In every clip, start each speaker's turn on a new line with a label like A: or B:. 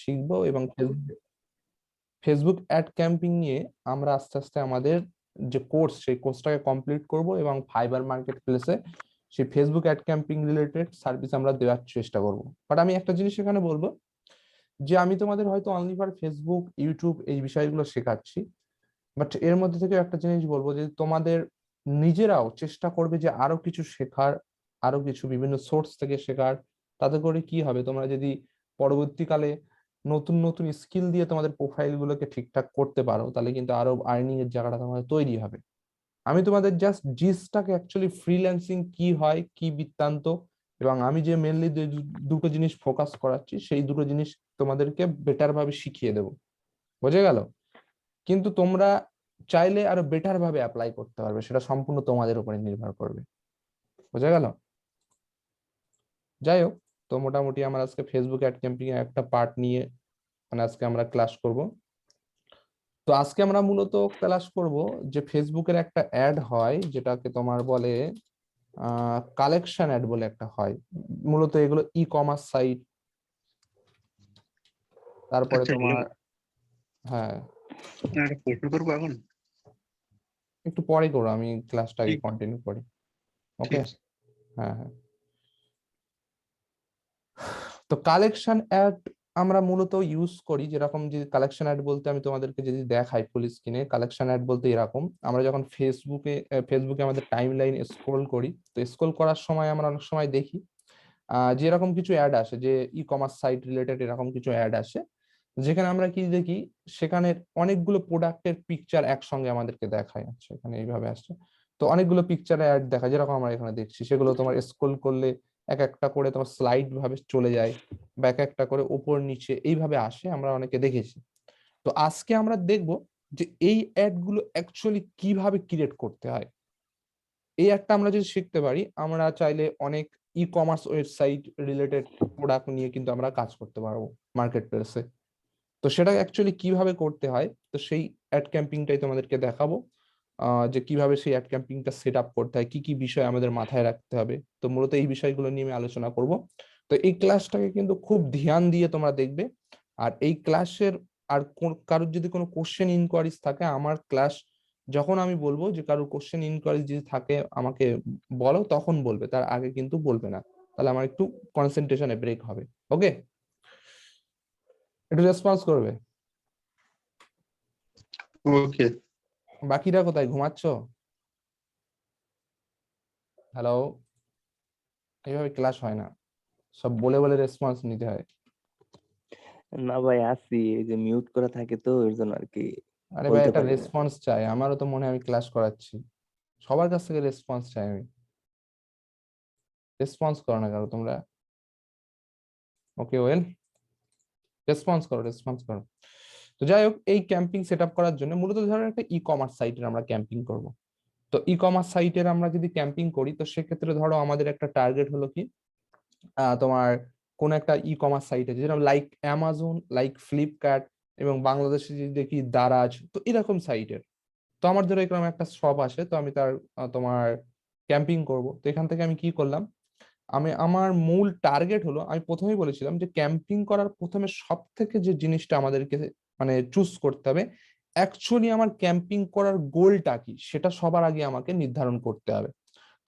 A: শিখবো এবং Facebook ad camping নিয়ে আমরা আস্তে আস্তে আমাদের যে কোর্স সেই কোর্সটাকে কমপ্লিট করব এবং ফাইবার মার্কেট প্লেসে সেই Facebook ad camping related service আমরা দেওয়ার চেষ্টা করব। বাট আমি একটা জিনিস এখানে বলবো যে আমি তোমাদের হয়তো অনলি ফর ফেসবুক ইউটিউব এই বিষয়গুলো শেখাচ্ছি, বাট এর মধ্যে থেকে একটা জিনিস বলবো যে তোমাদের নিজেরাও চেষ্টা করবে যে আরো কিছু শেখার, আরো কিছু বিভিন্ন সোর্স থেকে শেখার। তাতে করে কি হবে, তোমরা যদি পরবর্তীকালে নতুন নতুন স্কিল দিয়ে তোমাদের প্রোফাইল গুলোকে ঠিকঠাক করতে পারো, তাহলে কিন্তু আরো আর্নিং এর জায়গাটা তোমাদের তৈরি হবে। আমি তোমাদের জাস্ট জিসটাকে অ্যাকচুয়ালি ফ্রিল্যান্সিং কি হয়, কি বৃত্তান্ত, এবং আমি যে মেনলি দুটো জিনিস ফোকাস করাচ্ছি সেই দুটো জিনিস তোমাদেরকে বেটার ভাবে শিখিয়ে দেবো। বোঝা গেল? কিন্তু তোমরা চাইলে আরো বেটার ভাবে অ্যাপ্লাই করতে পারবে, সেটা সম্পূর্ণ তোমাদের উপরে নির্ভর করবে। বোঝা গেল? যাই হোক, তো মোটামুটি আমরা আজকে ফেসবুক অ্যাড ক্যাম্পিং এর একটা পার্ট নিয়ে মানে আজকে আমরা ক্লাস করব। তো আজকে আমরা মূলত ক্লাস করব যে ফেসবুকের একটা অ্যাড হয় যেটাকে তোমার বলে কালেকশন অ্যাড বলে একটা হয়। মূলত এগুলো ই কমার্স সাইট, তারপরে তোমার হ্যাঁ
B: একটা প্রশ্ন করবো এখন?
A: একটু পরে করো, আমি ক্লাসটাকে কন্টিনিউ করি। ওকে, হ্যাঁ হ্যাঁ। তো কালেকশন অ্যাড আমরা মূলত ইউজ করি, যেরকম যে কালেকশন অ্যাড বলতে আমি তোমাদেরকে যদি দেখাই ফুল স্ক্রিনে, কালেকশন অ্যাড বলতে এরকম, আমরা যখন ফেসবুকে আমাদের টাইম লাইন স্ক্রোল করি, তো স্ক্রোল করার সময় আমরা অনেক সময় দেখি যেরকম কিছু অ্যাড আসে, যে ই কমার্স সাইট রিলেটেড এরকম কিছু অ্যাড আসে, যেখানে আমরা কি দেখি, সেখানে অনেকগুলো প্রোডাক্টের পিকচার একসঙ্গে আমাদেরকে দেখায়। আচ্ছা, এখানে এইভাবে আসছে। তো অনেকগুলো পিকচার অ্যাড দেখা, যেরকম আমরা এখানে দেখছি, সেগুলো তোমার স্ক্রোল করলে এক একটা করে তোমার স্লাইড ভাবে চলে যায়, বা এক একটা করে উপর নিচে এইভাবে আসে, আমরা অনেকে দেখেছি। তো আজকে আমরা দেখব যে এই অ্যাড গুলো অ্যাকচুয়ালি কিভাবে ক্রিয়েট করতে হয়। এই একটা আমরা যদি শিখতে পারি, আমরা চাইলে অনেক e commerce website related product নিয়ে কিন্তু আমরা কাজ করতে পারবো মার্কেট প্লেসে। তো সেটা অ্যাকচুয়ালি কিভাবে করতে হয়, তো সেই অ্যাড ক্যাম্পিংটাই তোমাদেরকে দেখাবো, যে কিভাবে সেই অ্যাড ক্যাম্পিংটা সেট আপ করতে হয়, কি কি বিষয় আমাদের মাথায় রাখতে হবে। তো মূলত এই বিষয়গুলো নিয়ে আমি আলোচনা করব। তো এই ক্লাসটাকে কিন্তু খুব ধ্যান দিয়ে তোমরা দেখবে। আর এই ক্লাসের আর কারোর যদি কোনো কোশ্চেন ইনকোয়ারিজ থাকে, আমার ক্লাস যখন আমি বলবো যে কারোর কোশ্চেন ইনকোয়ারিজ যদি থাকে আমাকে বলো, তখন বলবে, তার আগে কিন্তু বলবে না, তাহলে আমার একটু কনসেন্ট্রেশনে ব্রেক হবে। ওকে, একটু রেসপন্স করবে।
B: ওকে।
A: বাকিরা কোথায়, ঘুমাচ্ছ? হ্যালো, এইভাবে ক্লাস হয় না, সব বলে বলে রেসপন্স নিতে হয়।
C: না ভাই, আসি, এই যে মিউট করা থাকে তো এর জন্য আর কি
A: আরে ভাই,
C: বলতে
A: একটা
C: পারি না।
A: রেসপন্স চাই, আমারও তো মনে হয় আমি ক্লাস করাচ্ছি, সবার কাছ থেকে রেসপন্স চাই আমি। রেসপন্স করো না কারো তোমরা। ওকে ওয়েল, রেসপন্স করো, রেসপন্স করো। তো যাই হোক, এই ক্যাম্পিং সেট আপ করার জন্য মূলত ধরো একটা ই কমার্স সাইটের আমরা ক্যাম্পিং করব। তো ই কমার্স সাইটের আমরা যদি ক্যাম্পিং করি, তো সেক্ষেত্রে ধরো আমাদের একটা টার্গেট হলো কি, তোমার কোন একটা ই কমার্স সাইট আছে, যেরকম লাইক অ্যামাজন, লাইক ফ্লিপকার্ট, এবং বাংলাদেশে যদি দেখি দারাজ, তো এরকম সাইটের। তো আমার ধরো এরকম একটা শপ আসে, তো আমি তার তোমার ক্যাম্পিং করব। তো এখান থেকে আমি কি করলাম, আমি আমার মূল টার্গেট হলো, আমি প্রথমেই বলেছিলাম যে ক্যাম্পিং করার প্রথমে সব থেকে যে জিনিসটা আমাদেরকে মানে চুজ করতে হবে, অ্যাকচুয়ালি আমার ক্যাম্পিং করার গোলটা কি, সেটা সবার আগে আমাকে নির্ধারণ করতে হবে।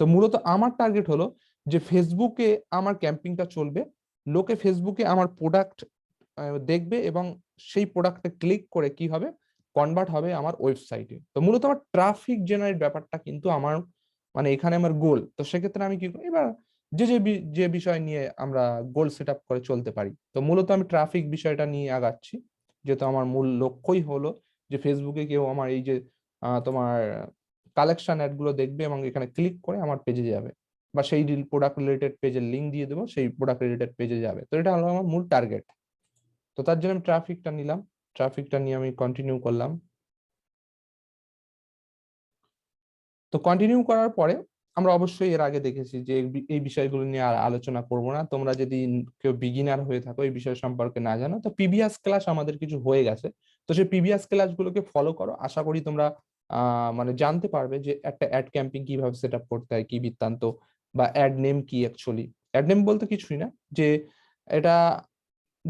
A: তো মূলত আমার টার্গেট হলো যে ফেসবুকে আমার ক্যাম্পিংটা চলবে, লোকে ফেসবুকে আমার প্রোডাক্ট দেখবে এবং সেই প্রোডাক্টে ক্লিক করে কি হবে, কনভার্ট হবে আমার ওয়েবসাইটে। তো মূলত আমার ট্রাফিক জেনারেট ব্যাপারটা কিন্তু আমার মানে এখানে আমার গোল। তো সেক্ষেত্রে আমি কি করি, এবার যে বিষয় নিয়ে আমরা গোল সেট আপ করে চলতে পারি, তো মূলত আমি ট্রাফিক বিষয়টা নিয়ে আগাচ্ছি, যেহেতু আমার মূল লক্ষ্যই হলো যে ফেসবুকে কেউ আমার এই যে তোমার কালেকশন অ্যাড গুলো দেখবে এবং এখানে ক্লিক করে আমার পেজে যাবে, বা সেই প্রোডাক্ট রিলেটেড পেজের লিঙ্ক দিয়ে দেবো, সেই প্রোডাক্ট রিলেটেড পেজে যাবে। তো এটা হলো আমার মূল টার্গেট। তো তার জন্য আমি ট্রাফিকটা নিলাম, ট্রাফিকটা নিয়ে আমি কন্টিনিউ করলাম। তো কন্টিনিউ করার পরে আমরা অবশ্যই এর আগে দেখেছি যে এই বিষয়গুলো নিয়ে আর আলোচনা করব না। তোমরা যদি কেউ বিগিনার হয়ে থাকো, এই বিষয় সম্পর্কে না জানো, তো প্রিভিয়াস ক্লাস আমাদের কিছু হয়ে গেছে, তো সেই প্রিভিয়াস ক্লাসগুলোকে ফলো করো। আশা করি তোমরা মানে জানতে পারবে যে একটা অ্যাড ক্যাম্পিং কিভাবে সেট আপ করতে হয়, কি বৃত্তান্ত, বা অ্যাড নেম কি। অ্যাকচুয়ালি অ্যাড নেম বলতে কিছুই না, যে এটা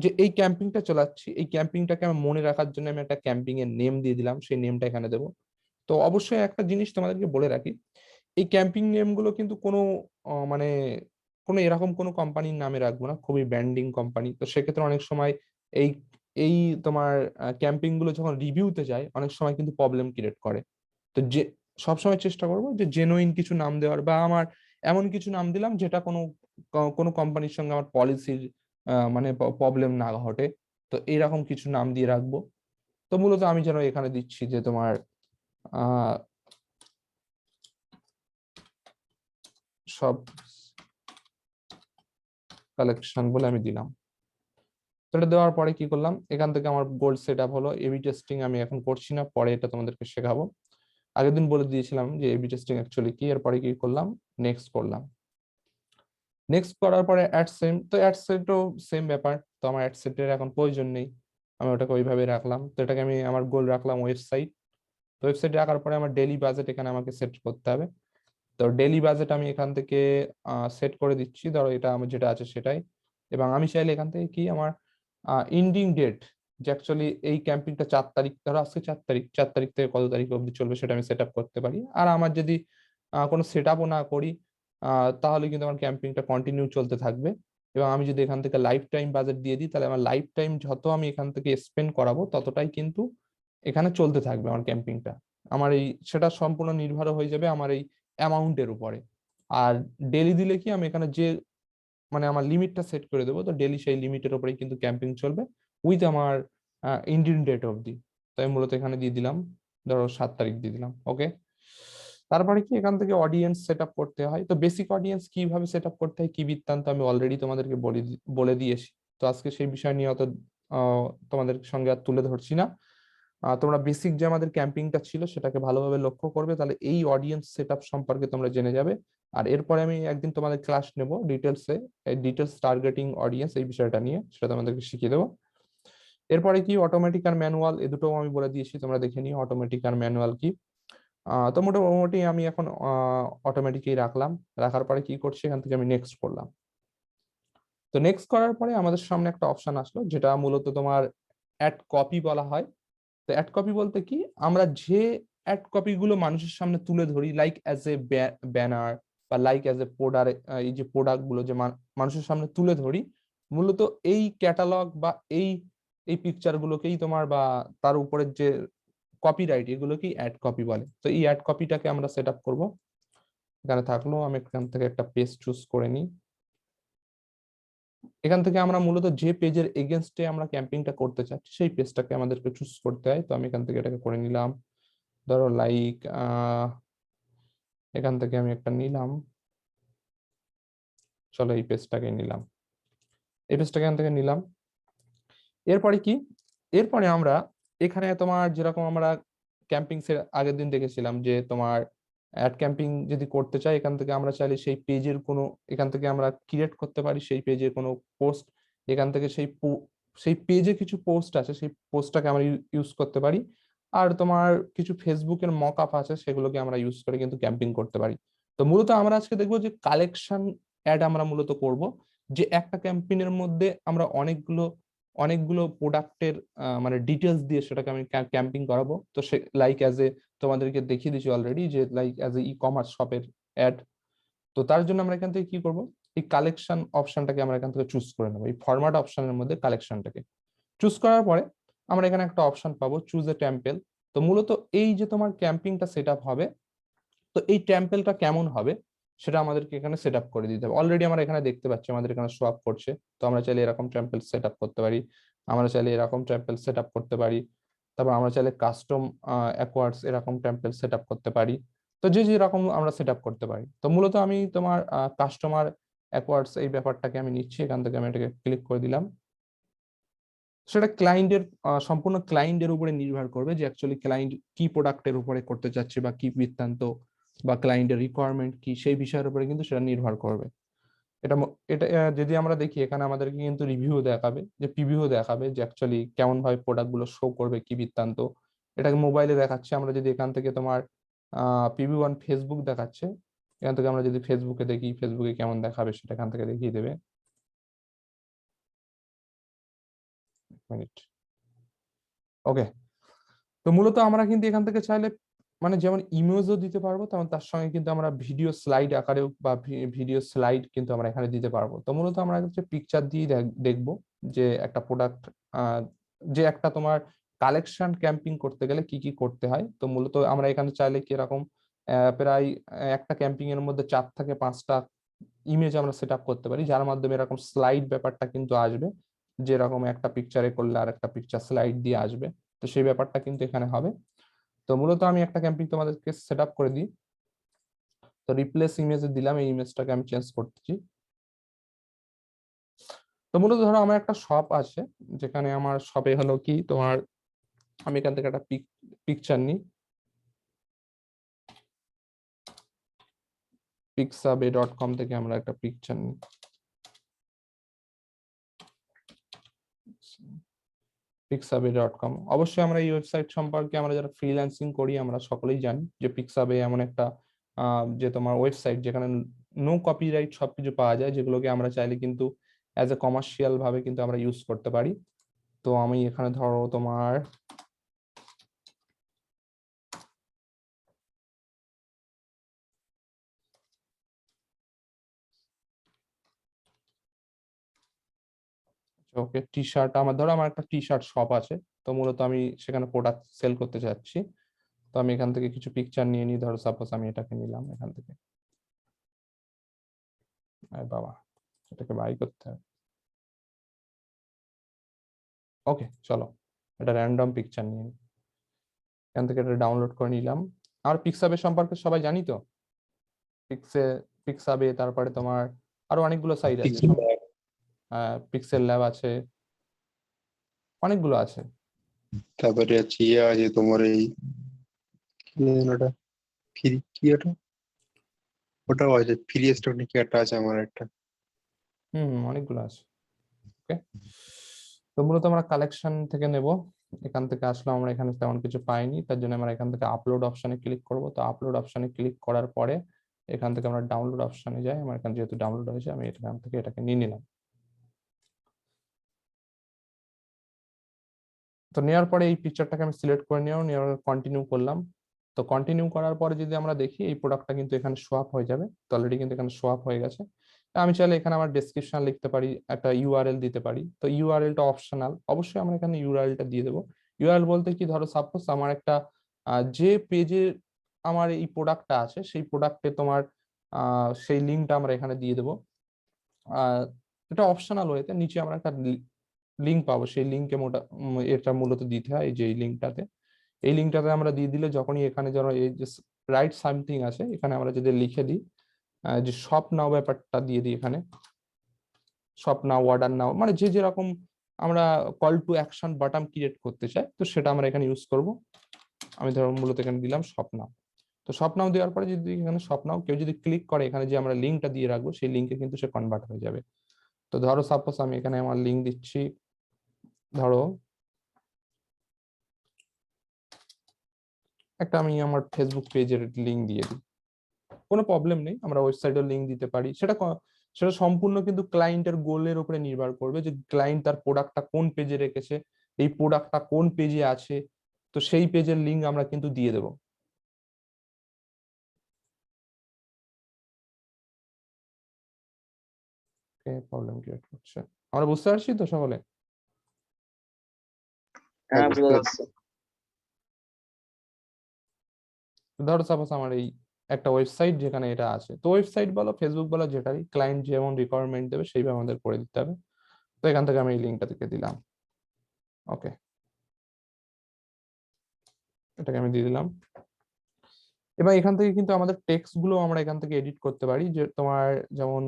A: যে এই ক্যাম্পিংটা চালাচ্ছি, এই ক্যাম্পিংটাকে আমি মনে রাখার জন্য আমি একটা ক্যাম্পিং এর নেম দিয়ে দিলাম, সেই নেমটা এখানে দেবো। তো অবশ্যই একটা জিনিস তোমাদেরকে বলে রাখি, এই ক্যাম্পিং নেম গুলো কিন্তু কোনো মানে কোনো এরকম কোনো কোম্পানির নামে রাখবো না, খুবই ব্র্যান্ডিং কোম্পানি। তো সেক্ষেত্রে অনেক সময় এই এই তোমার ক্যাম্পিং গুলো যখন রিভিউতে যায় অনেক সময় কিন্তু প্রবলেম ক্রিয়েট করে। তো যে সবসময় চেষ্টা করবো যে জেনুইন কিছু নাম দেওয়ার, বা আমার এমন কিছু নাম দিলাম যেটা কোনো কোম্পানির সঙ্গে আমার পলিসির মানে প্রবলেম না ঘটে। তো এইরকম কিছু নাম দিয়ে রাখবো। তো মূলত আমি যেন এখানে দিচ্ছি যে তোমার আহ সব কালেকশন বলে আমি দিলাম। তো এটা দেওয়ার পরে কি করলাম, এখান থেকে আমার গোল সেট আপ হলো। এবি টেস্টিং আমি এখন করছি না, পরে এটা তোমাদেরকে শেখাবো। আগের দিন বলে দিয়েছিলাম যে এবি টেস্টিং অ্যাকচুয়ালি কি। এরপরে কি করলাম, নেক্সট করলাম। নেক্সট করার পরে অ্যাড সেম, তো অ্যাড সেটও সেম ব্যাপার। তো আমার অ্যাড সেটের এখন প্রয়োজন নেই, আমি ওটাকে ওইভাবে রাখলাম। তো এটাকে আমি আমার গোল রাখলাম ওয়েবসাইট। তো ওয়েবসাইটে রাখার পরে আমার ডেইলি বাজেট এখানে আমাকে সেট করতে হবে। তো ডেইলি বাজেট আমি এখান থেকে সেট করে দিচ্ছি, ধরো এটা আমার যেটা আছে সেটাই। এবং আমি চাইলে এখান থেকে কি আমার ইন্ডিং ডেট, যে অ্যাকচুয়ালি এই ক্যাম্পিংটা 4 তারিখ, ধরো আজকে 4 তারিখ, 4 তারিখ থেকে কত তারিখ অবধি চলবে সেটা আমি সেট আপ করতে পারি। আর আমার যদি কোনো সেট আপও না করি তাহলে কিন্তু আমার ক্যাম্পিংটা কন্টিনিউ চলতে থাকবে। এবং আমি যদি এখান থেকে লাইফ টাইম বাজেট দিয়ে দিই, তাহলে আমার লাইফ টাইম যত আমি এখান থেকে স্পেন্ড করাবো ততটাই কিন্তু এখানে চলতে থাকবে আমার ক্যাম্পিংটা। আমার এই সেটা সম্পূর্ণ নির্ভর হয়ে যাবে আমার এই অ্যামাউন্টের উপরে। আর ডেলি দিলে কি আমি এখানে যে মানে আমার লিমিটটা সেট করে দেবো, তো ডেলি সেই লিমিটের উপরেই কিন্তু ক্যাম্পিং চলবে উইথ আমার ইন্ডিয়ান ডেট অবধি। তো আমি মূলত এখানে দিয়ে দিলাম, ধরো 7 তারিখ দিয়ে দিলাম। ওকে। তারপরে কি এখান থেকে অডিয়েন্স সেট আপ করতে হয়। তো বেসিক অডিয়েন্স কিভাবে সেট আপ করতে হয় কি বৃত্তান্ত আমি অলরেডি তোমাদেরকে বলে দিয়েছি। তো আজকে সেই বিষয় নিয়ে অত তোমাদের সঙ্গে আর তুলে ধরছি না। তোমরা বেসিক যে আমাদের ক্যাম্পিংটা ছিল সেটাকে ভালোভাবে লক্ষ্য করবে, তাহলে এই অডিয়েন্স সেট আপ সম্পর্কে তোমরা জেনে যাবে। আর এরপরে আমি একদিন তোমাদের ক্লাস নেব ডিটেলসে, এই ডিটেলস টার্গেটিং অডিয়েন্স এই বিষয়টা নিয়ে, সেটা তোমাদেরকে শিখিয়ে দেবো। এরপরে কি অটোমেটিক আর ম্যানুয়াল, এ দুটো আমি বলে দিয়েছি, তোমরা দেখে নিও অটোমেটিক আর ম্যানুয়াল কি। তো মোটামুটি আমি এখন অটোমেটিকই রাখলাম। রাখার পরে কি করছি, এখান থেকে আমি নেক্সট করলাম। তো নেক্সট করার পরে আমাদের সামনে একটা অপশন আসলো যেটা মূলত তোমার অ্যাড কপি বলা হয়। তো অ্যাড কপি বলতে কি, আমরা যে অ্যাড কপি গুলো মানুষের সামনে তুলে ধরি লাইক অ্যাজ এ ব্যানার বা লাইক অ্যাজ এ প্রোডাক্ট, এই যে প্রোডাক্ট গুলো যে মানুষের সামনে তুলে ধরি, মূলত এই ক্যাটালগ বা এই এই পিকচার গুলোকেই তোমার বা তার উপরের যে কপিরাইট এগুলোকেই অ্যাড কপি বলে। তো এই অ্যাড কপিটাকে আমরা সেট আপ করবো। এখানে থাকলো, আমি এখান থেকে একটা পেজ চুজ করে নিই। এখান থেকে আমরা মূলত যে পেজের এগেনস্টে আমরা ক্যাম্পিংটা করতে চাচ্ছি সেই পেজটাকে আমাদেরকে চুজ করতে হয়। তো আমি এখান থেকে এটাকে করে নিলাম, ধরো লাইক এখান থেকে আমি একটা নিলাম, চলো এই পেজটাকে নিলাম, এই পেজটাকে এখান থেকে নিলাম। এরপরে কি, এরপরে আমরা এখানে তোমার যেরকম আমরা ক্যাম্পিং এর আগের দিন দেখেছিলাম যে তোমার অ্যাড ক্যাম্পিং যদি করতে চাই, এখান থেকে আমরা চাইলে সেই পেজের কোনো, এখান থেকে আমরা ক্রিয়েট করতে পারি সেই পেজের কোনো পোস্ট। এখান থেকে সেই পেজে কিছু পোস্ট আছে, সেই পোস্টটাকে আমরা ইউজ করতে পারি। আর তোমার কিছু ফেসবুকের মক আপ আছে, সেগুলোকে আমরা ইউজ করে কিন্তু ক্যাম্পিং করতে পারি। তো মূলত আমরা আজকে দেখবো যে কালেকশন অ্যাড আমরা মূলত করব, যে একটা ক্যাম্পেইনের মধ্যে আমরা অনেকগুলো অনেকগুলো প্রোডাক্টের মানে ডিটেলস দিয়ে সেটাকে আমি ক্যাম্পিং করাবো। তো সে লাইক অ্যাজ এ তোমাদেরকে দেখিয়ে দিচ্ছি অলরেডি যে like as a e commerce শপের অ্যাড। তো তার জন্য আমরা এখান থেকে কি করব, এই কালেকশন অপশনটাকে আমরা এখান থেকে চুজ করে নেবো, এই ফরম্যাট অপশনের মধ্যে কালেকশনটাকে চুজ করার পরে আমরা এখানে একটা অপশন পাবো চুজ এ টেম্পল। তো মূলত এই যে তোমার ক্যাম্পিংটা সেট আপ হবে, তো এই টেম্পলটা কেমন হবে সেটা আমাদেরকে এখানে সেট আপ করে দিতে হবে। অলরেডি আমরা এখানে দেখতে পাচ্ছি আমাদের এখানে শো আপ করছে। তো আমরা চাইলে এরকম টেম্পল সেট আপ করতে পারি, আমরা চাইলে এরকম টেম্পল সেট আপ করতে পারি, তারপর আমরা চাইলে কাস্টম অ্যাকোয়ার্ডস এরকম টেম্পল সেট আপ করতে পারি। তো যে যেরকম আমরা সেট আপ করতে পারি। তো মূলত আমি তোমার কাস্টমার অ্যাকোয়ার্ডস এই ব্যাপারটাকে আমি নিচ্ছি, এখান থেকে আমি এটাকে ক্লিক করে দিলাম। সেটা ক্লায়েন্টের সম্পূর্ণ ক্লায়েন্টের উপরে নির্ভর করবে যে অ্যাকচুয়ালি ক্লায়েন্ট কি প্রোডাক্টের উপরে করতে চাচ্ছে বা কি বৃত্তান্ত বা ক্লায়েন্টের রিকোয়ারমেন্ট কি, সেই বিষয়ের উপরে কিন্তু সেটা নির্ভর করবে। এটা যদি আমরা দেখি এখানে আমাদেরকে কিন্তু রিভিউ দেখাবে, যে প্রিভিউ দেখাবে যে অ্যাকচুয়ালি কেমন ভাবে প্রোডাক্ট গুলো শো করবে কি বৃত্তান্ত। এটাকে মোবাইলে দেখাচ্ছে, আমরা যদি এখান থেকে তোমার প্রিভিউ অন ফেসবুক দেখাচ্ছে, এখান থেকে আমরা যদি ফেসবুকে দেখি ফেসবুকে কেমন দেখাবে সেটা এখান থেকে দেখিয়ে দেবে। মিনিট। ওকে, তো মূলত আমরা কিন্তু এখান থেকে চাইলে মানে যেমন ইমেজও দিতে পারবো, তেমন তার সঙ্গে কিন্তু আমরা ভিডিও স্লাইড আকারেও বা ভিডিও স্লাইড কিন্তু আমরা এখানে দিতে পারবো। তো মূলত আমরা হচ্ছে পিকচার দিয়ে দেখবো যে একটা প্রোডাক্ট, যে একটা তোমার কালেকশন ক্যাম্পিং করতে গেলে কি কি করতে হয়। তো মূলত আমরা এখানে চাইলে কিরকম প্রায় একটা ক্যাম্পিং এর মধ্যে 4 থেকে 5টা ইমেজ আমরা সেট আপ করতে পারি, যার মাধ্যমে এরকম স্লাইড ব্যাপারটা কিন্তু আসবে, যেরকম একটা পিকচারে করলে আর একটা পিকচার স্লাইড দিয়ে আসবে। তো সেই ব্যাপারটা কিন্তু এখানে হবে। তো মূলত আমি একটা ক্যাম্পিং তোমাদেরকে সেট আপ করে দিই। তো রিপ্লেস ইমেজে দিলাম, এই ইমেজটাকে আমি চেঞ্জ করতেছি। তো মূলত ধরো আমার একটা শপ আছে, যেখানে আমার শপে হলো কি তোমার, আমি এখান থেকে একটা পিকচার নিই, pixabay.com থেকে আমরা একটা পিকচার নিই। pixabay.com, অবশ্যই আমরা এই ওয়েবসাইট সম্পর্কে আমরা যারা ফ্রিল্যান্সিং করি আমরা সকলেই জানি যে পিক্সাবে এমন একটা যে তোমার ওয়েবসাইট যেখানে নো কপিরাইট সবকিছু পাওয়া যায়, যেগুলোকে আমরা চাইলে কিন্তু অ্যাজ এ কমার্শিয়াল ভাবে কিন্তু আমরা ইউজ করতে পারি। তো আমি এখানে ধরো তোমার ওকে টি শার্ট, আমার ধরো আমার একটা টি শার্ট শপ আছে, তো মূলত আমি সেখানে প্রোডাক্ট সেল করতে চাচ্ছি। তো আমি এখান থেকে কিছু পিকচার নিয়ে নিই, ধরো সাপোজ আমি এটাকে নিলাম এখান থেকে, আরে বাবা এটাকে বাই করতে হবে। ওকে চলো, এটা র্যান্ডম পিকচার নিয়ে নিই, এখান থেকে এটা ডাউনলোড করে নিলাম। আর পিক্সাবে সম্পর্কে সবাই জানি তো, পিক্সে পিক্সাবে, তারপরে তোমার আরো অনেকগুলো সাইট আছে,
B: পিক্সেল ল্যাব,
A: পিক্সেল ল্যাব আছে, অনেকগুলো আছে।
B: তারপরে আছে ইয়ে আছে তোমার এই কি যেন ওটা, ফ্রি কি ওটা, ওটাও আছে ফ্রি স্টক নাকি একটা আছে আমার একটা।
A: অনেকগুলো আছে। ওকে, তো মূলত আমরা কালেকশন থেকে নেব। এখান থেকে আসলে আমরা এখানে তেমন কিছু পাইনি, তার জন্য আমরা এখান থেকে আপলোড অপশনে ক্লিক করব। তো আপলোড অপশনে ক্লিক করার পরে এখান থেকে আমরা ডাউনলোড অপশনে যাই, আমার এখানে যেহেতু ডাউনলোড হয়েছে আমি এখান থেকে এটাকে নিয়ে নিলাম। তো নেওয়ার পরে এই পিকচারটাকে আমি সিলেক্ট করে নেওয়ার কন্টিনিউ করলাম। তো কন্টিনিউ করার পরে যদি আমরা দেখি এই প্রোডাক্টটা কিন্তু এখানে শো আপ হয়ে যাবে, তো অলরেডি কিন্তু এখানে শো আপ হয়ে গেছে। আমি চাইলে এখানে আমার ডেসক্রিপশন লিখতে পারি, একটা ইউআরএল দিতে পারি। তো ইউআরএলটা অপশনাল, অবশ্যই আমরা এখানে ইউআরএলটা দিয়ে দেবো। ইউআরএল বলতে কি, ধরো সাপোজ আমার একটা যে পেজে আমার এই প্রোডাক্টটা আছে সেই প্রোডাক্টে তোমার সেই লিঙ্কটা আমরা এখানে দিয়ে দেবো। এটা অপশনাল ওয়েতে নিচে আমরা একটা লিঙ্ক পাবো, সেই লিঙ্কে এটা মূলত দিতে হয়, যে এই লিঙ্কটাতে, এই লিঙ্কটাতে আমরা দিয়ে দিলে যখনই এখানে যেন এই যে রাইট সামথিং আছে এখানে আমরা যদি লিখে দিই যে শপ নাও ব্যাপারটা দিয়ে দিই, এখানে শপ নাও, অর্ডার নাও, মানে যে যেরকম আমরা call to action button create করতে চাই, তো সেটা আমরা এখানে ইউজ করব। আমি ধরো মূলত এখানে দিলাম শপ নাও। তো শপ নাও দেওয়ার পরে যদি এখানে শপ নাও কেউ যদি ক্লিক করে, এখানে যে আমরা লিঙ্কটা দিয়ে রাখবো সেই লিঙ্কে কিন্তু সে কনভার্ট হয়ে যাবে। তো ধরো সাপোজ আমি এখানে আমার লিঙ্ক দিচ্ছি, ধরো একটা আমি আমার ফেসবুক পেজের লিঙ্ক দিয়ে দিই, কোনো প্রবলেম নেই, আমরা ওয়েবসাইটের লিঙ্ক দিতে পারি। সেটা সম্পূর্ণ কিন্তু ক্লায়েন্টের গোলের উপরে নির্ভর করবে, যে ক্লায়েন্ট তার প্রোডাক্টটা কোন পেজে রেখেছে, এই প্রোডাক্টটা কোন পেজে আছে, তো সেই পেজের লিঙ্ক আমরা কিন্তু দিয়ে দেবো। প্রবলেম ক্রিয়েট করছে, আমরা বুঝতে পারছি তো সকলে?
C: হ্যাঁ
B: বুঝতে
C: বোঝা
B: পারছি।
C: যাচ্ছে।
A: ধরো সাপোজ আমার এই একটা ওয়েবসাইট যেখানে এটা আছে, তো ওয়েবসাইট বলো ফেসবুক বলো যেটাই, ক্লায়েন্ট যেমন রিকোয়ারমেন্ট দেবে সেইভাবে আমাদের করে দিতে হবে। তো এখান থেকে আমি এই লিঙ্কটা থেকে দিলাম। ওকে, এটাকে আমি দিয়ে দিলাম। এবার এখান থেকে কিন্তু আমাদের টেক্সট গুলো আমরা এখান থেকে এডিট করতে পারি, যে তোমার যেমন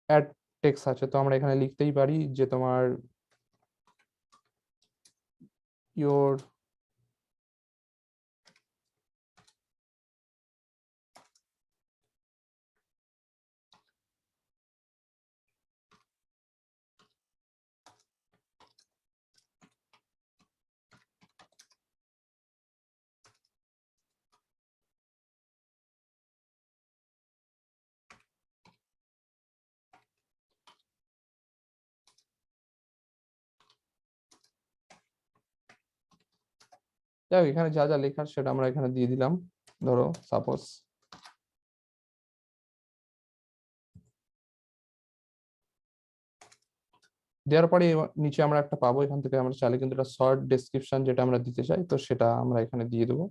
A: অ্যাড টেক্সট আছে, তো আমরা এখানে লিখতেই পারি যে তোমার ইওর যাই হোক, এখানে যা যা লেখার সেটা আমরা এখানে দিয়ে দিলাম। ধরো সাপোজ দেওয়ার পরে নিচে আমরা একটা পাবো, এখান থেকে আমরা চাইলে কিন্তু একটা শর্ট ডেসক্রিপশন যেটা আমরা দিতে চাই, তো সেটা আমরা এখানে দিয়ে দেবো।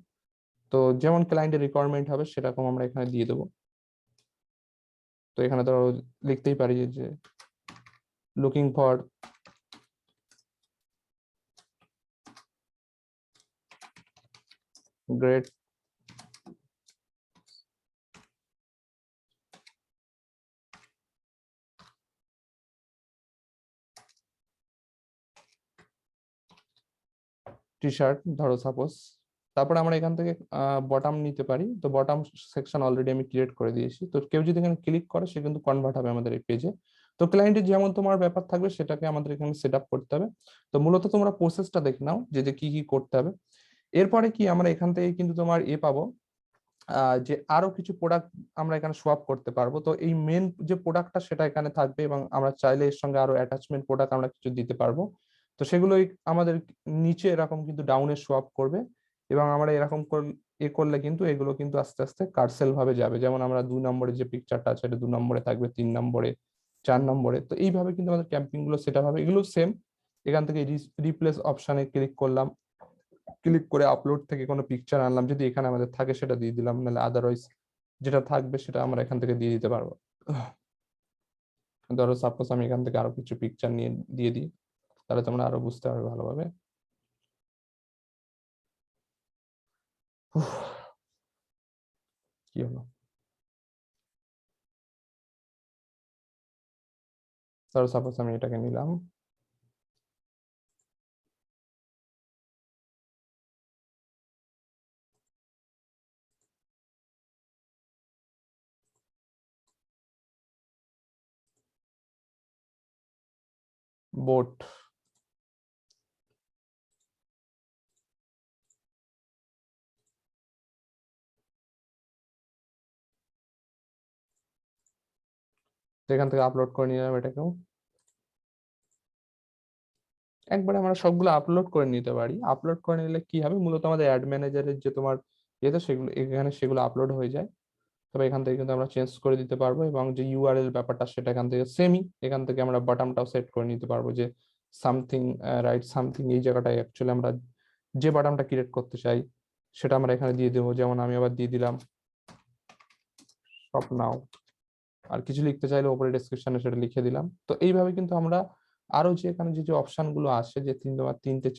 A: তো যেমন ক্লায়েন্টের রিকোয়ারমেন্ট হবে সেরকম আমরা এখানে দিয়ে দেবো। তো এখানে ধরো লিখতেই পারি যে looking for great T shirt ধরো সাপোজ। তারপরে আমরা এখান থেকে বটাম নিতে পারি। তো বটাম সেকশন অলরেডি আমি ক্রিয়েট করে দিয়েছি। তো কেউ যদি এখানে ক্লিক করে সে কিন্তু কনভার্ট হবে আমাদের এই পেজে। তো ক্লায়েন্টের যেমন তোমার ব্যাপার থাকবে সেটাকে আমাদের এখানে সেট আপ করতে হবে। তো মূলত তোমরা প্রসেসটা দেখে নাও যে কি কি করতে হবে। এরপরে কি আমরা এখান থেকে কিন্তু তোমার পাবো যে আরো কিছু প্রোডাক্ট আমরা এখানে সোয়াপ করতে পারবো। তো এই মেন যে প্রোডাক্টটা সেটা এখানে থাকবে এবং আমরা চাইলে এর সঙ্গে আরো অ্যাটাচমেন্ট প্রোডাক্ট আমরা কিছু দিতে পারবো। তো সেগুলোই আমাদের নিচে এরকম কিন্তু ডাউনে সোয়াপ করবে এবং আমরা এরকম করলে কিন্তু এগুলো কিন্তু আস্তে আস্তে কার্সেল ভাবে যাবে। যেমন আমরা 2 নম্বরে যে পিকচারটা আছে এটা 2 নম্বরে থাকবে, 3 নম্বরে, 4 নম্বরে। তো এইভাবে কিন্তু আমাদের ক্যাম্পিং গুলো সেটা হবে। এগুলো সেম। এখান থেকে রিপ্লেস অপশনে ক্লিক করলাম, ক্লিক করে আপলোড থেকে কোনো পিকচার আনলাম, যদি এখানে আমাদের থাকে সেটা দিয়ে দিলাম, নাহলে আদারওয়াইজ যেটা থাকবে সেটা আমরা এখান থেকে দিয়ে দিতে পারবো। ধরো সাপোজ আমি এখান থেকে আরো কিছু পিকচার নিয়ে দিয়ে দিই, তাহলে তোমরা আরো বুঝতে পারবে ভালোভাবে। কি হলো, ধরো সাপোজ আমি এটাকে নিলাম, বোট। এখান থেকে আপলোড করে নিলাম এটাকেও। একবারে আমরা সবগুলো আপলোড করে নিতে পারি। আপলোড করে নিলে কি হবে, মূলত আমাদের অ্যাড ম্যানেজারের যে তোমার যেটা সেগুলো এখানে সেগুলো আপলোড হয়ে যায়। তবে এখান থেকে কিন্তু আমরা চেঞ্জ করে দিতে পারবো এবং যে ইউআরএল ব্যাপারটা সেটা এখান থেকে সেমই। এখান থেকে আমরা বাটনটাও সেট করে নিতে পারবো যে সামথিং রাইট সামথিং, এই জায়গাটায় অ্যাকচুয়ালি আমরা যে বাটনটা ক্রিয়েট করতে চাই সেটা আমরা এখানে দিয়ে দেবো। যেমন আমি আবার দিয়ে দিলাম শপ নাও। আর কিছু লিখতে চাইলে উপরে ডেসক্রিপশনে সেটা লিখে দিলাম। তো এইভাবে কিন্তু আমরা আরো যে এখানে যে যে অপশন গুলো আসে যে 3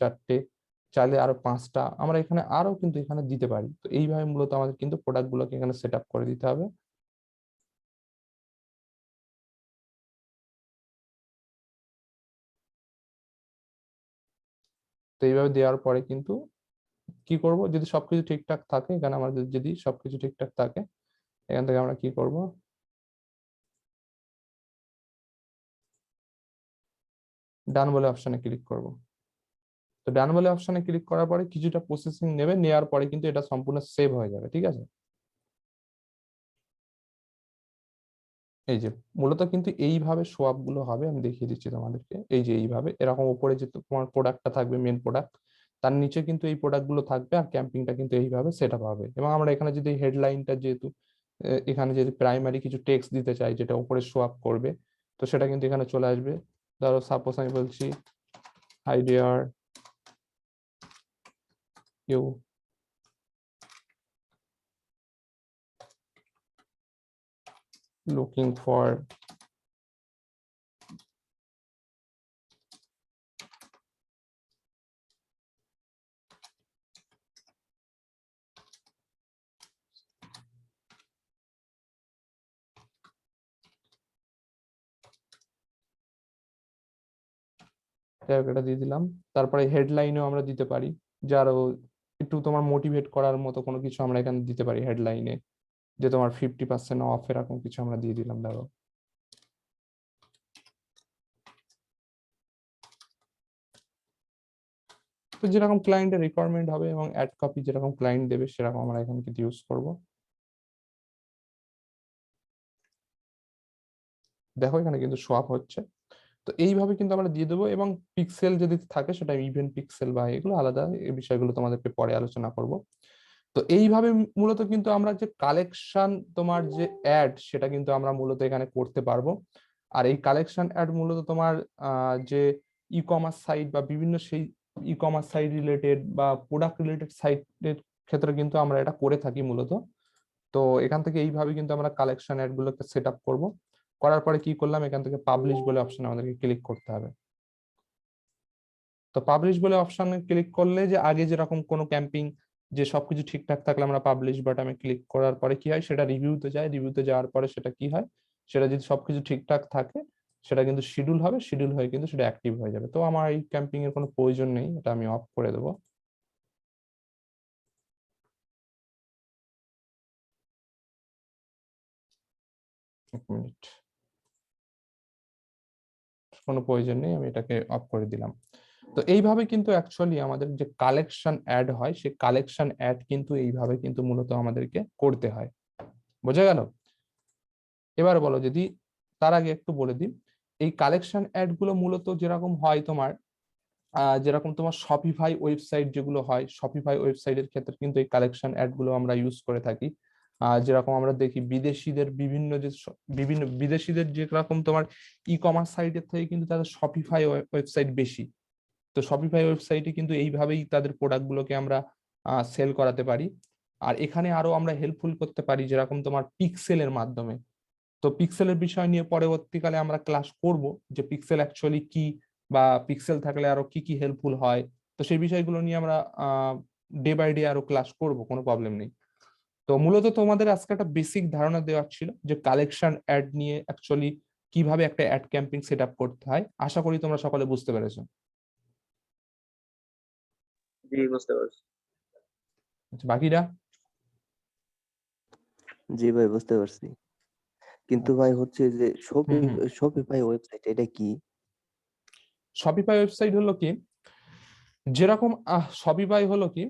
A: 4টে, চাইলে আরো 5টা আমরা এখানে আরো কিন্তু এখানে দিতে পারি। তো এইভাবে মূলত আমাদের কিন্তু প্রোডাক্ট গুলোকে এখানে সেট আপ করে দিতে হবে। তো এইভাবে দেওয়ার পরে কিন্তু কি করব, যদি সবকিছু ঠিকঠাক থাকে এখানে আমাদের যদি সবকিছু ঠিকঠাক থাকে এখান থেকে আমরা কি করব, ডান বলে অপশনে ক্লিক করব। তো ডান বলে অপশনে ক্লিক করার পরে কিছুটা প্রসেসিং নেবে, নেওয়ার পরে কিন্তু এটা সম্পূর্ণ সেভ হয়ে যাবে। ঠিক আছে, এই যে মূলত কিন্তু এইভাবে সোয়াপ গুলো হবে। আমি দেখিয়ে দিচ্ছি তোমাদেরকে। এই যে এইভাবে এরকম উপরে যে তোমার প্রোডাক্টটা থাকবে মেন প্রোডাক্ট, তার নিচে কিন্তু এই প্রোডাক্ট গুলো থাকবে আর ক্যাম্পিংটা কিন্তু এইভাবে সেট আপ হবে। এবং আমরা এখানে যদি হেডলাইনটা যেহেতু এখানে যদি প্রাইমারি কিছু টেক্সট দিতে চাই যেটা উপরে শো আপ করবে, তো সেটা কিন্তু এখানে চলে আসবে। ধরো সাপোজ আমি বলছি hi dear you looking for এটা দিয়ে দিলাম। তারপরে হেডলাইনেও আমরা দিতে পারি, যে আরো একটু তোমার মোটিভেট করার মতো কোনো কিছু আমরা এখানে দিতে পারি হেডলাইনে, যে তোমার 50% অফ এরকম কিছু আমরা দিয়ে দিলাম ধরো। তো যেরকম ক্লায়েন্টের রিকোয়ারমেন্ট হবে এবং অ্যাড কপি যেরকম ক্লায়েন্ট দেবে সেরকম আমরা এখানে কিন্তু ইউজ করব। দেখো এখানে কিন্তু সোয়াপ হচ্ছে। তো এইভাবে কিন্তু আমরা দিয়ে দেবো, এবং পিক্সেল যদি থাকে সেটা ইভেন্ট পিক্সেল বা এগুলো আলাদা, এই বিষয়গুলো তোমাদেরকে পরে আলোচনা করব। তো এইভাবে মূলত কিন্তু আমরা যে কালেকশন, তোমার যে অ্যাড, সেটা কিন্তু আমরা মূলত এখানে করতে পারবো। আর এই কালেকশন অ্যাড মূলত তোমার যে ই কমার্স সাইট বা বিভিন্ন সেই ই কমার্স সাইট রিলেটেড বা প্রোডাক্ট রিলেটেড সাইটের ক্ষেত্রে কিন্তু আমরা এটা করে থাকি মূলত। তো এখান থেকে এইভাবে কিন্তু আমরা কালেকশন অ্যাড গুলোকে সেট আপ করবো। করার পরে কি করলাম, এখান থেকে পাবলিশ বলে অপশন আমাদেরকে ক্লিক করতে হবে। তো পাবলিশ বলে অপশনে ক্লিক করলে যে আগে যেরকম কোনো ক্যাম্পিং যে সবকিছু ঠিকঠাক থাকলে আমরা পাবলিশ বাটনে ক্লিক করার পরে কি হয়, সেটা রিভিউতে যায়, রিভিউতে যাওয়ার পরে সেটা কি হয়, সেটা যদি সবকিছু ঠিকঠাক থাকে সেটা কিন্তু শিডিউল হবে, শিডিউল হয়ে কিন্তু সেটা অ্যাক্টিভ হয়ে যাবে। তো আমার এই ক্যাম্পিং এর কোনো প্রয়োজন নেই, এটা আমি অফ করে দেবো। এক মিনিট, কোনো প্রয়োজন নেই, আমি এটাকে অফ করে দিলাম। তো এইভাবে কিন্তু অ্যাকচুয়ালি আমাদের যে কালেকশন অ্যাড হয়, সেই কালেকশন অ্যাড কিন্তু এইভাবে কিন্তু মূলত আমাদেরকে করতে হয়। বোঝা গেল? এবার বলো, যদি তার আগে একটু বলে দিই, এই কালেকশন অ্যাড গুলো মূলত যেরকম হয় তোমার, যেরকম তোমার শপিফাই ওয়েবসাইট যেগুলো হয়, শপিফাই ওয়েবসাইটের ক্ষেত্রে কিন্তু এই কালেকশন অ্যাড গুলো আমরা ইউজ করে থাকি। যেরকম আমরা দেখি বিদেশিদের বিভিন্ন যে বিভিন্ন বিদেশিদের যেরকম তোমার ই কমার্স সাইটের থেকে কিন্তু তাদের শপিফাই ওয়েবসাইট বেশি। তো শপিফাই ওয়েবসাইটে কিন্তু এইভাবেই তাদের প্রোডাক্ট গুলোকে আমরা সেল করাতে পারি। আর এখানে আরো আমরা হেল্পফুল করতে পারি, যেরকম তোমার পিক্সেলের মাধ্যমে। তো পিক্সেলের বিষয় নিয়ে পরবর্তীকালে আমরা ক্লাস করব, যে পিক্সেল অ্যাকচুয়ালি কি, বা পিক্সেল থাকলে আরো কি কি হেল্পফুল হয়। তো সেই বিষয়গুলো নিয়ে আমরা ডে বাই ডে আরো ক্লাস করব, কোনো প্রবলেম নেই। তো মূলত তোমাদের আজকে একটা বেসিক ধারণা দেওয়া ছিল যে কালেকশন অ্যাড নিয়ে অ্যাকচুয়ালি কিভাবে একটা অ্যাড ক্যাম্পিং সেট আপ করতে হয়। আশা করি তোমরা সকলে বুঝতে পেরেছো।
D: জি, বুঝতে পারছি।
A: আচ্ছা, বাকিরা?
C: জি ভাই, বুঝতে পারছি। কিন্তু ভাই হচ্ছে যে
A: হুম হুম।
C: শপিফাই ওয়েবসাইট এটা কি?
A: শপিফাই ওয়েবসাইট হলো কি, যেরকম শপিফাই হলো কি,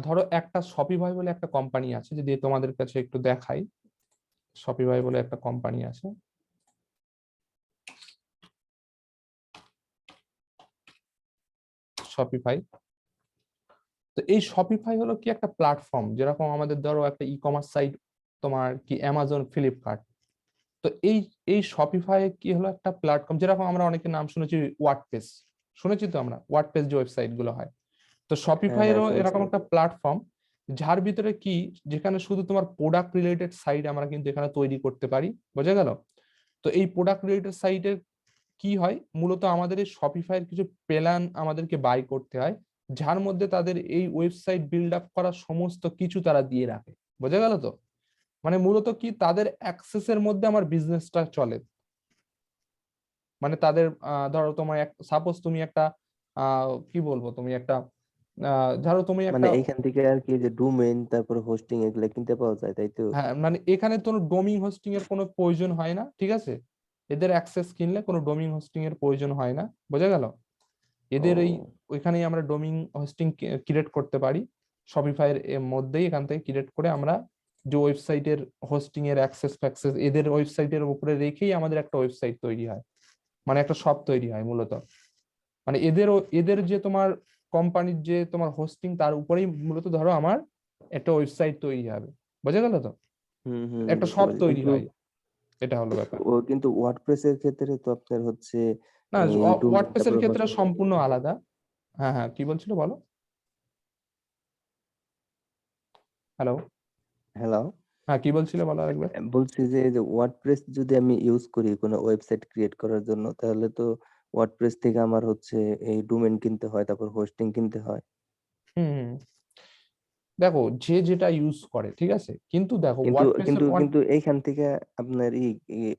A: ধরো একটা শপিফাই বলে একটা কোম্পানি আছে, যদি তোমাদের কাছে একটু দেখাই। শপিফাই বলে একটা কোম্পানি আছে, শপিফাই। তো এই শপিফাই হলো কি একটা প্ল্যাটফর্ম, যেরকম আমাদের ধরো একটা ই কমার্স সাইট তোমার কি অ্যামাজন, ফ্লিপকার্ট। তো এই এই শপিফাই কি হলো একটা প্ল্যাটফর্ম, যেরকম আমরা অনেকের নাম শুনেছি ওয়ার্ডপ্রেস, শুনেছি তো আমরা ওয়ার্ডপ্রেস যে ওয়েবসাইট গুলো হয়। তো
C: হ্যাঁ
A: শপিফাই
C: হ্যাঁ,
A: এরও
C: শুনছি।
A: এরকম একটা প্ল্যাটফর্ম, যার ভিতরে কি, যেখানে শুধু তোমার প্রোডাক্ট রিলেটেড সাইট আমরা কিন্তু এখানে তৈরি করতে পারি। বোঝা গেল? তো এই প্রোডাক্ট রিলেটেড সাইটের কি হয়, মূলত আমাদের এই শপিফাইয়ের কিছু প্ল্যান আমাদেরকে বাই করতে হয়, যার মধ্যে তাদের এই ওয়েবসাইট বিল্ড আপ করার সমস্ত কিছু তারা দিয়ে রাখে। বোঝা গেল তো? মানে মূলত কি, তাদের অ্যাক্সেসের মধ্যে আমার বিজনেসটা চলে। মানে তাদের ধরো তোমার সাপোজ তুমি একটা কি বলবো, তুমি একটা ধরো তুমি
C: মানে
A: একটা,
C: এইখান থেকে আর কি যে ডোমেইন তারপর হোস্টিং এগুলা কিনতে পাওয়া যায়, তাই তো?
A: হ্যাঁ মানে এখানে কোনো ডোমিং হোস্টিং এর কোনো প্রয়োজন হয় না, ঠিক আছে? এদের অ্যাক্সেস কিনলে কোনো ডোমিং হোস্টিং এর প্রয়োজন হয় না। বোঝা গেল? এদের এই
C: ও,
A: ওইখানেই আমরা ডোমিং হোস্টিং ক্রিয়েট করতে পারি, শপিফাই এর মধ্যেই এখান থেকে ক্রিয়েট করে আমরা যে ওয়েবসাইটের হোস্টিং এর অ্যাক্সেস ফ্যাক্সেস এদের ওয়েবসাইটের উপরে রেখেই আমাদের একটা ওয়েবসাইট তৈরি হয়, মানে একটা শপ তৈরি হয় মূলত। মানে এদের যে তোমার কোম্পানির যে তোমার হোস্টিং, তার উপরেই মূলত ধরো আমার একটা ওয়েবসাইট তৈরি হবে। বোঝা গেল তো?
C: হুম হুম,
A: একটা
C: বুঝতে
A: শপ
C: পারছি।
A: তৈরি
C: কিন্তু
A: হয়, এটা হলো ব্যাপার।
C: কিন্তু ওয়ার্ডপ্রেস এর ক্ষেত্রে তো আপনার হচ্ছে
A: না,
C: এই ডোমেইন
A: ওয়ার্ডপ্রেস এর
C: তারপর
A: ক্ষেত্রে
C: হোস্টিং।
A: সম্পূর্ণ আলাদা। হ্যাঁ হ্যাঁ, কি বলছিল বলো। হ্যালো,
C: হ্যালো,
A: হ্যাঁ কি বলছিলে বলো আরেকবার।
C: বলছি যে যে ওয়ার্ডপ্রেস যদি আমি ইউজ করি কোনো ওয়েবসাইট ক্রিয়েট করার জন্য, তাহলে তো ওয়ার্ডপ্রেস থেকে আমার হচ্ছে এই ডোমেইন কিনতে হয়, তারপর হোস্টিং কিনতে হয়।
A: হুম হুম। দেখো, যে যেটা ইউজ করে, ঠিক আছে, কিন্তু দেখো
C: কিন্তু
A: ওয়ার্ডপ্রেসের
C: কিন্তু কিন্তু এইখান থেকে আপনার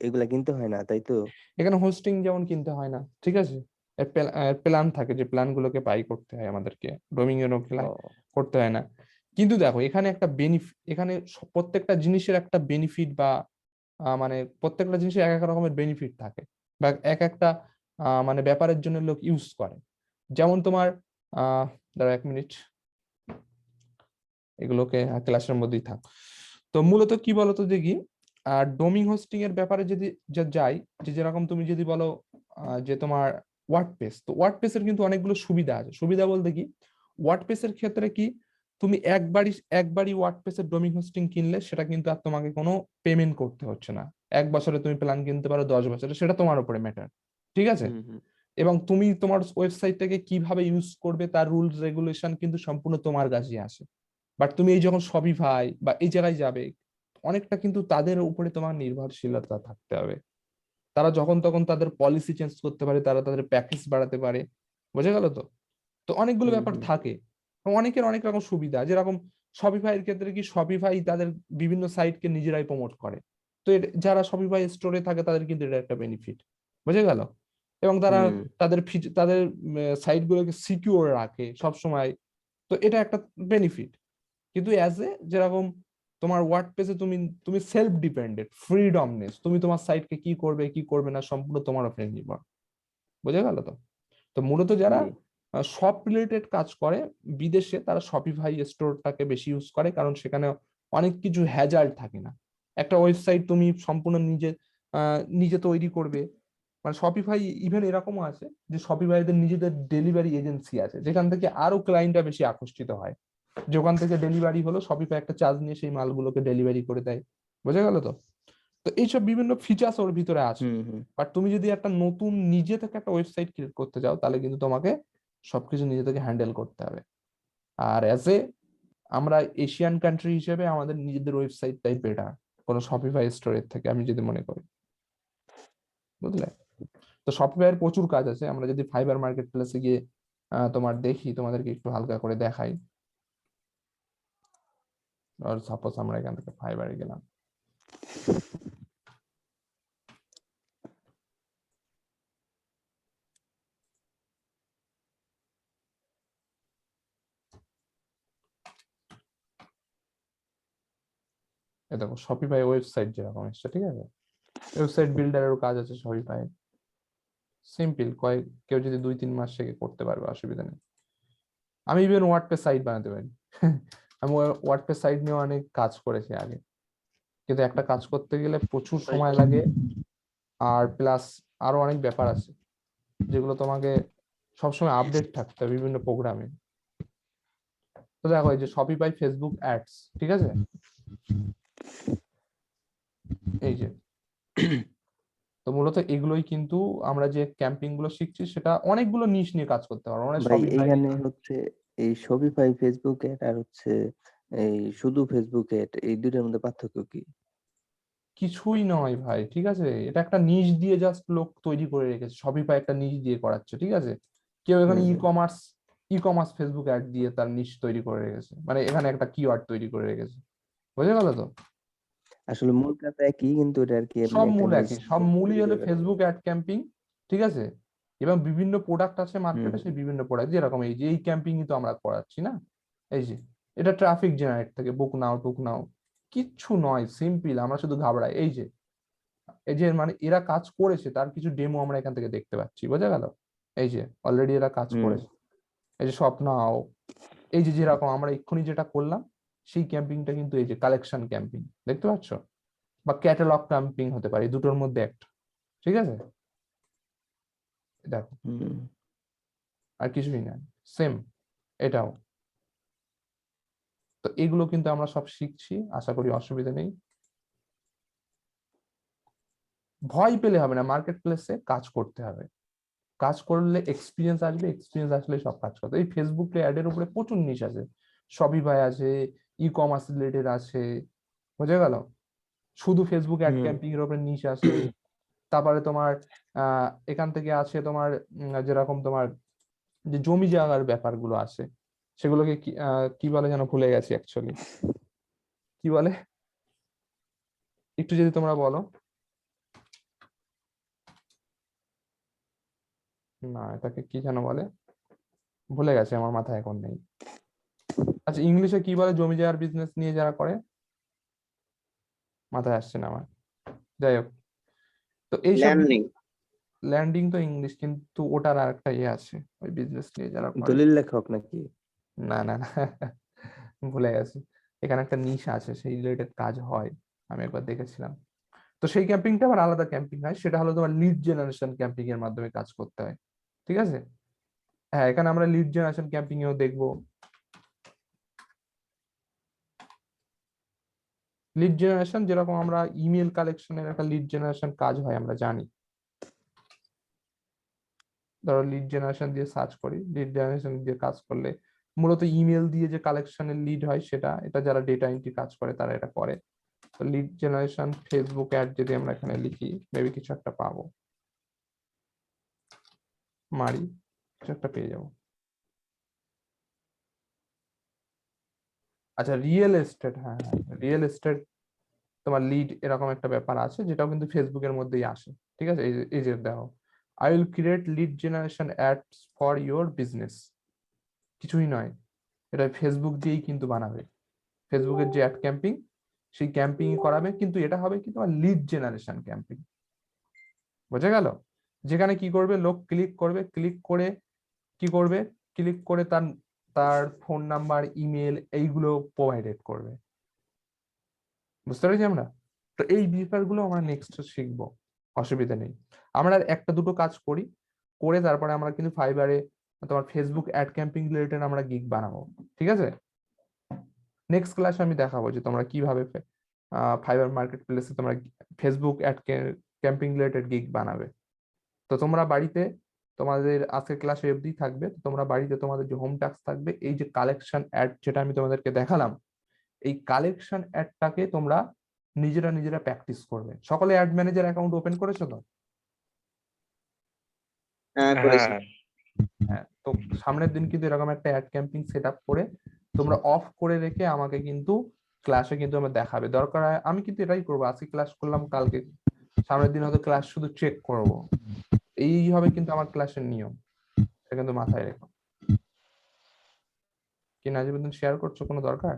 C: এগুলা কিনতে হয় না, তাই তো?
A: এখানে হোস্টিং যেমন কিনতে হয় না, ঠিক আছে। প্ল্যান থাকে, যে প্ল্যান গুলোকে বাই করতে হয় আমাদেরকে, রোমিং এরও
C: ও,
A: করতে হয় না। কিন্তু দেখো এখানে একটা বেনিফিট, এখানে প্রত্যেকটা জিনিসের একটা বেনিফিট বা মানে প্রত্যেকটা জিনিসের এক এক রকমের বেনিফিট থাকে, বা এক একটা মানে ব্যাপারের জন্য লোক ইউজ করে। যেমন তোমার দাঁড়া এক মিনিট, এগুলোকে ক্লাসের মধ্যেই থাক। তো মূলত কি বলতো দেখি, ডোমিং হোস্টিং এর ব্যাপারে যদি যাই, যে যেরকম তুমি যদি বলো যে তোমার ওয়ার্ডপ্রেস, তো ওয়ার্ডপ্রেসের কিন্তু অনেকগুলো সুবিধা আছে। সুবিধা বলতে কি, ওয়ার্ডপ্রেসের ক্ষেত্রে কি তুমি একবারই ওয়ার্ডপ্রেসের ডোমেইন হোস্টিং কিনলে সেটা কিন্তু আর তোমাকে কোনো পেমেন্ট করতে হচ্ছে না। 1 বছরে তুমি প্ল্যান কিনতে পারো, 10 বছরে, সেটা তোমার উপরে ম্যাটার, ঠিক আছে।
C: হুম হুম
A: এবং তুমি তোমার ওয়েবসাইটটাকে কিভাবে ইউজ করবে তার রুলস রেগুলেশন কিন্তু সম্পূর্ণ তোমার কাছেই আসে। বাট তুমি এই যখন শপিফাই বা এই জায়গায় যাবে, অনেকটা কিন্তু তাদের উপরে তোমার নির্ভরশীলতা থাকতে হবে। তারা যখন তখন তাদের পলিসি চেঞ্জ করতে পারে, তারা তাদের প্যাকেজ বাড়াতে পারে, বোঝা গেল তো। তো অনেকগুলো
C: হুম
A: ব্যাপার
C: হুম
A: থাকে। এবং অনেকের অনেক রকম সুবিধা, যেরকম শপিফাই এর ক্ষেত্রে কি, শপিফাই তাদের বিভিন্ন সাইটকে নিজেরাই প্রমোট করে। তো যারা শপিফাই স্টোরে থাকে তাদের কিন্তু এটা একটা বেনিফিট, বুঝে গেল। এবং তারা
C: হুম
A: তাদের সাইট গুলোকে সিকিউর রাখে সব সময়। তো এটা একটা বেনিফিট। কিন্তু অ্যাজ এ যেরকম তোমার ওয়ার্ডপ্রেসে তুমি তুমি সেলফ ডিপেন্ডেন্ট, ফ্রিডমনেস, তুমি তোমার সাইটকে কি করবে কি করবে না সম্পূর্ণ তোমার উপরে নির্ভর, বোঝা গেল তো। তো মূলত যারা
C: জি
A: শপ রিলেটেড কাজ করে বিদেশে, তারা শপিফাই স্টোরটাকে বেশি ইউজ করে, কারণ সেখানে অনেক কিছু হ্যাজার্ড থাকে না। একটা ওয়েবসাইট তুমি সম্পূর্ণ নিজে তৈরি করবে, মানে শপিফাই ইভেন এরকমও আছে যে শপিফাইদের নিজেদের ডেলিভারি এজেন্সি আছে, যেখান থেকে আরো ক্লায়েন্টরা বেশি আকর্ষিত হয়। যে ওখান থেকে ডেলিভারি হলো, শপিফাই একটা চার্জ নিয়ে সেই মালগুলোকে ডেলিভারি করে দেয়, বোঝা গেল তো। তো এইসব বিভিন্ন ফিচার্স ওর ভিতরে আছে।
C: হুম হুম
A: বাট তুমি যদি একটা নতুন নিজে থেকে একটা ওয়েবসাইট ক্রিয়েট করতে চাও, তাহলে কিন্তু তোমাকে সবকিছু নিজে থেকে হ্যান্ডেল করতে হবে। আর অ্যাজ এ আমরা এশিয়ান কান্ট্রি হিসেবে আমাদের নিজেদের ওয়েবসাইটটাই বেটার কোনো শপিফাই স্টোরের থেকে, আমি যদি মনে করি, বুঝলে। তো শপিফাইয়ের প্রচুর কাজ আছে। আমরা যদি ফাইবার মার্কেট প্লেসে গিয়ে তোমার দেখি, তোমাদেরকে একটু হালকা করে দেখাই। আর সাপোজ আমরা এখান থেকে ফাইবারে গেলাম, এ দেখো শপিফাই ওয়েবসাইট যেরকম এসছে, ঠিক আছে। ওয়েবসাইট বিল্ডারেরও কাজ আছে শপিফাই, সিম্পল, কেউ যদি 2-3 মাস থেকে করতে পারবে, অসুবিধা নেই। আমি ইভেন ওয়ার্ডপ্রেস সাইট বানাতে পারি। আমি ওয়ার্ডপ্রেস সাইট নিয়ে অনেক কাজ করেছি আগে, কিন্তু একটা কাজ করতে গেলে প্রচুর সময় লাগে। আর প্লাস আরো অনেক ব্যাপার আছে যেগুলো তোমাকে সবসময় আপডেট থাকতে হবে বিভিন্ন প্রোগ্রামে। তো দেখো এই যে শপিফাই ফেসবুক অ্যাডস, ঠিক আছে, এই যে। তো মূলত এগুলোই কিন্তু আমরা যে ক্যাম্পিং গুলো শিখছি সেটা অনেকগুলো নিশ নিয়ে কাজ করতে পারবো, মানে
C: ভাই
A: শপিফাই।
C: এখানে হচ্ছে এই শপিফাই ফেসবুক এড আর হচ্ছে এই শুধু ফেসবুক এড, এই দুইটার মধ্যে পার্থক্য কি?
A: কিছুই নয় ভাই, ঠিক আছে। এটা একটা নিশ দিয়ে জাস্ট লোক তৈরি করে রেখেছে, শপিফাই একটা নিশ দিয়ে করাচ্ছে, ঠিক আছে। কেউ এখানে
C: হুম
A: ই
C: হুম
A: commerce e-commerce Facebook ad দিয়ে তার নিশ তৈরি করে রেখেছে, মানে এখানে একটা কিওয়ার্ড তৈরি করে রেখেছে, বুঝে গেল তো।
C: আসলে মূল কাজ একই, কিন্তু এটা আর কি এমনি
A: সব
C: একটা
A: মূল
C: নিশ
A: একই, সব মূলই
C: তৈরি
A: হলো
C: করে রাখছে।
A: ফেসবুক অ্যাড ক্যাম্পিং, ঠিক আছে। এবং বিভিন্ন প্রোডাক্ট আছে
C: হুম
A: মার্কেটে,
C: হুম
A: সেই বিভিন্ন প্রোডাক্ট যেরকম এই যে এই ক্যাম্পিংই তো আমরা করাচ্ছি না। এই যে এটা ট্রাফিক জেনারেট থেকে বুক নাও টুক নাও, কিচ্ছু নয়, সিম্পল। আমরা শুধু ঘাবড়াই। এই যে মানে এরা কাজ করেছে, তার কিছু ডেমো আমরা এখান থেকে দেখতে পাচ্ছি, বোঝা গেল। এই যে অলরেডি এরা কাজ
C: হুম
A: করেছে। এই যে স্বপ্নাও, এই যে যেরকম আমরা এক্ষুনি যেটা করলাম, সেই ক্যাম্পিংটা কিন্তু এই যে কালেকশন ক্যাম্পিং, দেখতে পাচ্ছ, বা ক্যাটালগ ক্যাম্পিং হতে পারে, এই দুটোর মধ্যে একটা, ঠিক আছে। দেখো
C: হুম
A: আর কিছুই না, সেম এটাও। তো এগুলো কিন্তু আমরা সব শিখছি, আশা করি অসুবিধা নেই। ভয় পেলে হবে না, মার্কেট প্লেসে কাজ করতে হবে। কাজ করলে এক্সপিরিয়েন্স আসবে, এক্সপিরিয়েন্স আসলে সব কাজ করতে। এই ফেসবুক অ্যাডের উপরে প্রচুর নিশ আছে, শপিফাই আছে, ই কমার্স রিলেটেড আছে, বুঝে গেল। শুধু ফেসবুক অ্যাড
C: হুম
A: ক্যাম্পিং এর উপরে নিশ আছে। তারপরে তোমার এখান থেকে আছে তোমার যেরকম তোমার যে জমি জায়গার ব্যাপারগুলো আছে, সেগুলোকে কি বলে যেন, ভুলে গেছি অ্যাকচুয়ালি, কি বলে, একটু যদি তোমরা বলো। না, এটাকে কি যেন বলে, ভুলে গেছে, আমার মাথায় এখন নেই। আচ্ছা, ইংলিশে কি বলে জমি জায়গার বিজনেস নিয়ে যারা করে, মাথায় আসছে না আমার। যাই হোক, তো এইসব
D: ল্যান্ডিং।
A: ল্যান্ডিং তো ইংলিশ, কিন্তু ওটার আর একটা ইয়ে আছে ওই বিজনেস নিয়ে যারা করে।
C: দলিল লেখক নাকি?
A: না না না, ভুলে গেছি। এখানে একটা নিশ আছে, সেই রিলেটেড কাজ হয়, আমি একবার দেখেছিলাম। তো সেই ক্যাম্পিংটা আবার আলাদা ক্যাম্পিং হয়, সেটা হলো তোমার লিড জেনারেশন ক্যাম্পিং এর মাধ্যমে কাজ করতে হয়। ঠিক আছে, হ্যাঁ এখানে আমরা লিড জেনারেশন ক্যাম্পিং এও দেখবো। লিড জেনারেশন যেরকম আমরা ইমেল কালেকশনের একটা লিড জেনারেশন কাজ হয় আমরা জানি। ধরো লিড জেনারেশন দিয়ে সার্চ করি, লিড জেনারেশন দিয়ে কাজ করলে মূলত ইমেল দিয়ে যে কালেকশনের লিড হয় সেটা, এটা যারা ডেটা এন্ট্রি কাজ করে তারা এটা করে। তো লিড জেনারেশন ফেসবুক অ্যাড যদি আমরা এখানে লিখি, মেবি কিছু একটা পাবো, মারি কিছু একটা পেয়ে যাবো। আচ্ছা রিয়েল এস্টেট, হ্যাঁ রিয়েল এস্টেট তোমার লিড এরকম একটা ব্যাপার আছে, যেটাও কিন্তু ফেসবুকের মধ্যেই আসে। ঠিক আছে, এই যে দেখো, I will create lead generation ads for your business, কিছুই নয়, এটা ফেসবুক দিয়েই কিন্তু বানাবে। ফেসবুকের যে অ্যাড ক্যাম্পিং, সেই ক্যাম্পিং করাবে, কিন্তু এটা হবে কি তোমার লিড জেনারেশন ক্যাম্পিং। বোঝা গেল? যেখানে কি করবে, লোক ক্লিক করবে, ক্লিক করে কি করবে, ক্লিক করে তার তার ফোন নাম্বার, ইমেল এইগুলো প্রোভাইডেড করবে। বুঝতে পেরেছি আমরা? তো এই ব্যাপারগুলো আমরা নেক্সট শিখবো, অসুবিধা নেই। আমরা একটা দুটো কাজ করি, করে তারপরে আমরা কিন্তু ফাইবারে তোমার ফেসবুক অ্যাড ক্যাম্পিং রিলেটেড আমরা গিগ বানাবো। ঠিক আছে, নেক্সট ক্লাসে আমি দেখাবো যে তোমরা কিভাবে ফাইবার মার্কেট প্লেসে তোমরা Facebook ad camping related gig বানাবে। তো তোমরা বাড়িতে, তোমাদের আজকের ক্লাসে অবধি থাকবে, তোমরা বাড়িতে তোমাদের যে হোম টাস্ক থাকবে, এই যে কালেকশন অ্যাড যেটা আমি তোমাদেরকে দেখালাম, এই কালেকশন অ্যাডটাকে তোমরা নিজেরা প্র্যাকটিস করবে। সকলে অ্যাড ম্যানেজার অ্যাকাউন্ট ওপেন করেছো তো?
D: হ্যাঁ করেছি।
A: হ্যাঁ, তো সামনের দিন কিন্তু এরকম একটা অ্যাড ক্যাম্পিং সেট আপ করে তোমরা অফ করে রেখে আমাকে কিন্তু ক্লাসে কিন্তু আমরা দেখাবে। দরকার হয় আমি কিন্তু এটাই করবো, আজকে ক্লাস করলাম, কালকে সামনের দিন হয়তো ক্লাস শুধু চেক করব, এই হবে কিন্তু আমার ক্লাসের নিয়ম, এটা কিন্তু মাথায় রেখো। কি নাজিবুদ্দিন শেয়ার করছো কোনো দরকার?